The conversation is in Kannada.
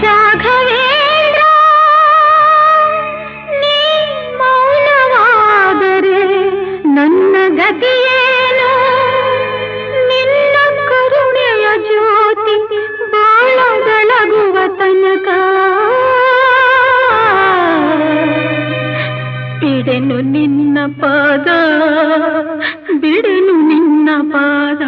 ರಾಘವೇಂದ್ರ ನೀ ಮೌನವಾದರೆ ನನ್ನ ಗತಿಯೇನು ನಿನ್ನ ಕರುಣೆಯ ಜ್ಯೋತಿ ಬಾಳ ಬೆಳಗುವ ತನಕ ಬಿಡೆನು ನಿನ್ನ ಪಾದ ಬಿಡೆನು ನಿನ್ನ ಪಾದ